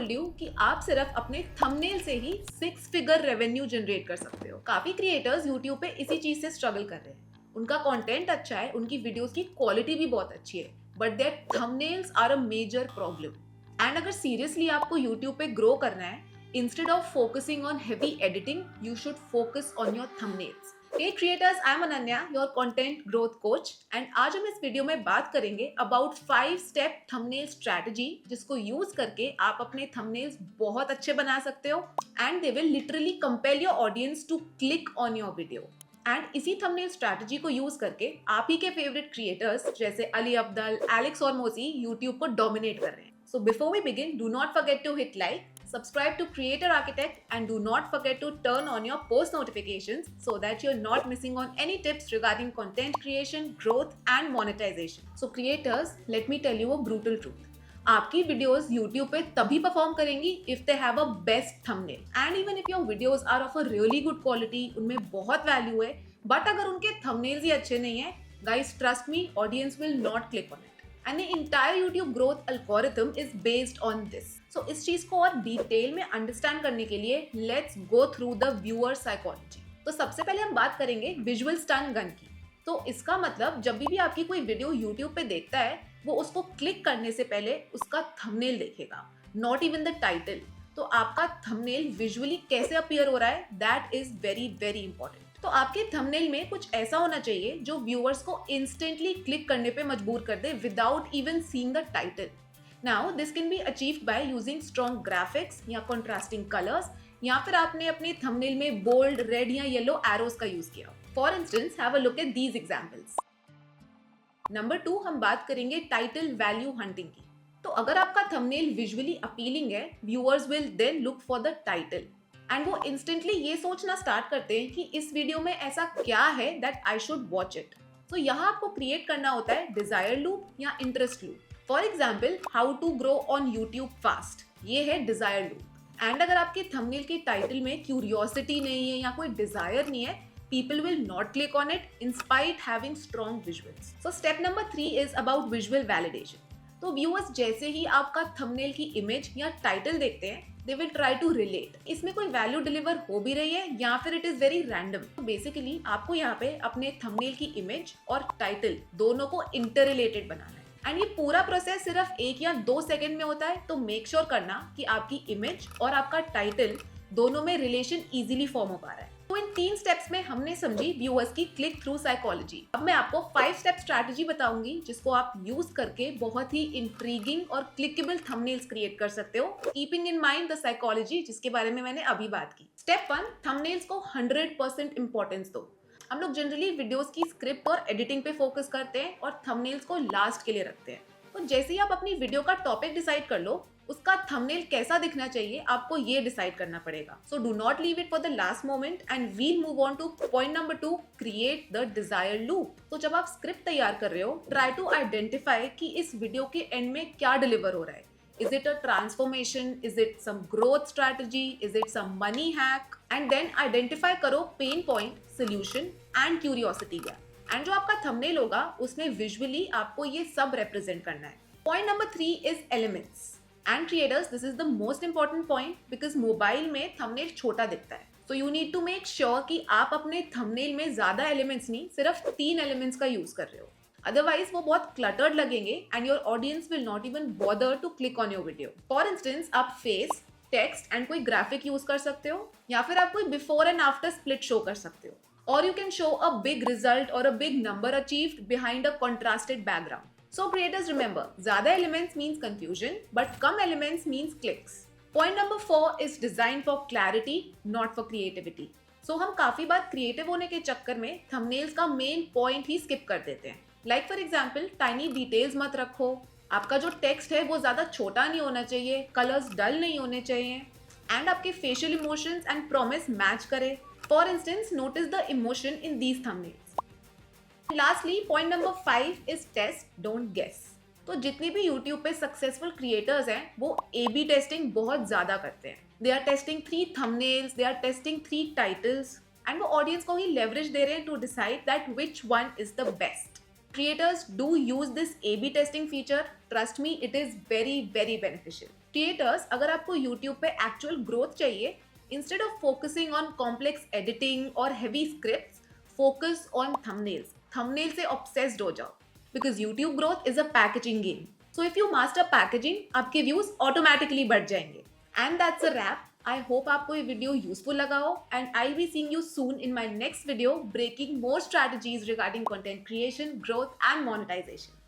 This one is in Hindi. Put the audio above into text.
टोल्ड यू कि आप सिर्फ अपने थंबनेल से ही 6 फिगर रेवेन्यू जनरेट कर सकते हो। काफी क्रिएटर्स यूट्यूब पे इसी चीज से स्ट्रगल कर रहे हैं। उनका कंटेंट अच्छा है, उनकी वीडियोस की क्वालिटी भी बहुत अच्छी है, but their thumbnails are a major problem. And अगर सीरियसली आपको यूट्यूब पे ग्रो करना है, instead of focusing on heavy editing, you should focus on your thumbnails. Hey creators, I am Ananya, your content growth coach, and आज हम इस वीडियो में बात करेंगे अबाउट 5 स्टेप थंबनेल स्ट्रैटेजी, जिसको यूज करके आप अपने थंबनेल्स बहुत अच्छे बना सकते हो and they will literally compel your audience to click on your video. And इसी थंबनेल स्ट्रैटेजी को यूज करके आप ही के फेवरेट क्रिएटर्स जैसे अली अब्दल, एलेक्स और मोसी यूट्यूब को डोमिनेट कर रहे हैं। So before we begin, do not forget to hit like, subscribe to Creator Architect, and do not forget to turn on your post notifications so that you're not missing on any tips regarding content creation, growth and monetization. So creators, let me tell you a brutal truth. आपकी वीडियोस YouTube पे तभी परफॉर्म करेंगी if they have a best thumbnail. And even if your videos are of a really good quality, उनमें बहुत वैल्यू है, बट अगर उनके thumbnails ही अच्छे नहीं है, guys trust me, audience will not click on it. And the entire YouTube growth algorithm is based on this. So इस चीज को और डिटेल में अंडरस्टैंड करने के लिए let's go through the viewer psychology. तो सबसे पहले हम बात करेंगे विजुअल स्टन गन की। तो इसका मतलब जब भी आपकी कोई वीडियो YouTube पे देखता है, वो उसको क्लिक करने से पहले उसका थंबनेल देखेगा, नॉट इवन द टाइटल। तो आपका थंबनेल विजुअली कैसे अपीयर हो रहा है, that is very very important. तो आपके थंबनेल में कुछ ऐसा होना चाहिए जो व्यूअर्स को इंस्टेंटली क्लिक करने पे मजबूर कर दे without even seeing the title. Now this can be achieved by using strong graphics या कंट्रास्टिंग कलर्स, या फिर आपने अपने थंबनेल में बोल्ड, रेड या येलो एरोज का यूज किया। For instance, have a look at these examples. Number 2, हम बात करेंगे टाइटल वैल्यू हंटिंग की। तो अगर आपका थंबनेल विजुअली अपीलिंग है, viewers will then look for the title and वो इंस्टेंटली ये सोचना स्टार्ट करते हैं कि इस वीडियो में ऐसा क्या है that I should watch it. तो यहाँ आपको क्रिएट करना होता है डिजायर लूप या interest loop. For example, how to grow on YouTube fast, ये है डिजायर लूप। एंड अगर आपके थंबनेल की टाइटल में क्यूरियोसिटी नहीं है या कोई डिजायर नहीं है, people will not click on it in spite having strong visuals. So step number 3 is about visual validation. तो व्यूअर्स जैसे ही आपका थंबनेल की इमेज या टाइटल देखते हैं, they will try to relate इसमें कोई वैल्यू डिलीवर हो भी रही है या फिर इट इज वेरी रैंडम। तो बेसिकली आपको यहाँ पे अपने थंबनेल की इमेज और टाइटल दोनों को इंटर रिलेटेड बनाना है। एंड ये पूरा प्रोसेस सिर्फ 1 या 2 सेकंड में होता है। तो मेक श्योर करना कि आपकी इमेज और आपका टाइटल दोनों में रिलेशन इजीली फॉर्म हो पा रहा है। तो इन 3 स्टेप्स में हमने समझी व्यूअर्स की क्लिक थ्रू साइकोलॉजी। अब मैं आपको 5 स्टेप स्ट्रैटेजी बताऊंगी जिसको आप यूज करके बहुत ही इंट्रीगिंग और क्लिकेबल थंबनेल्स क्रिएट कर सकते हो, keeping in mind the psychology जिसके बारे में मैंने अभी बात की। स्टेप 1, थंबनेल्स को 100% इंपॉर्टेंस दो। हम लोग जनरली वीडियोस की स्क्रिप्ट और एडिटिंग पे फोकस करते हैं और थंबनेल्स को लास्ट के लिए रखते हैं। तो जैसे ही आप अपनी वीडियो का टॉपिक डिसाइड कर लो, उसका थंबनेल कैसा दिखना चाहिए आपको ये डिसाइड करना पड़ेगा। So do not leave it for the last moment and we'll move on to point number 2, create the desire loop. तो जब आप स्क्रिप्ट तैयार कर रहे हो, ट्राई टू आइडेंटिफाई कि इस वीडियो के एंड में क्या डिलीवर हो रहा है। Is it a transformation? Is it some growth strategy? Is it some money hack? And then identify करो pain point, solution and curiosity gap। And जो आपका थंबनेल होगा उसमें विजुअली आपको ये सब रिप्रेजेंट करना है। Point number 3 is elements. And creators, this is the most important point because mobile में थंबनेल छोटा दिखता है। So you need to make sure कि आप अपने थंबनेल में ज्यादा एलिमेंट्स नहीं, सिर्फ 3 एलिमेंट्स का यूज कर रहे हो। अदरवाइज वो बहुत क्लटर्ड लगेंगे and your audience will not even bother to click on your video. For instance, आप फेस, टेक्स्ट एंड कोई ग्राफिक यूज कर सकते हो, या फिर आप कोई before and after split show कर सकते हो, और you can show a big result और a big number achieved behind a contrasted background. So creators remember, ज़्यादा elements means confusion, but कम elements means clicks. Point number 4 is designed for clarity, not for creativity. So हम काफी बार creative होने के चक्कर में thumbnails का main point ही skip कर देते हैं। Like for example, tiny details मत रखो, आपका जो text है वो ज़्यादा छोटा नहीं होना चाहिए, colors dull नहीं होने चाहिए, and आपके facial emotions and promise match करे। For instance, notice the emotion in these thumbnails. Lastly, point number 5 is test, don't guess. तो जितनी भी YouTube पे सक्सेसफुल क्रिएटर्स हैं, वो A/B टेस्टिंग बहुत ज्यादा करते हैं। They are testing 3 thumbnails, they are testing 3 titles and वो ऑडियंस को ही लेवरेज दे रहे हैं to decide that which one is the best. Creators, do use this A/B testing feature. Trust me, it is very, very beneficial. Creators, अगर आपको यूट्यूब पे एक्चुअल ग्रोथ चाहिए, instead of focusing on complex editing और heavy scripts, focus on thumbnails. Thumbnail से ऑब्सेस्ड हो जाओ, because YouTube growth is a packaging game. So if you master packaging, आपके व्यूज ऑटोमेटिकली बढ़ जाएंगे। And that's a wrap. I hope आपको ये वीडियो यूजफुल लगा हो, and I will be seeing you soon in my next video breaking more strategies regarding content creation, growth and monetization.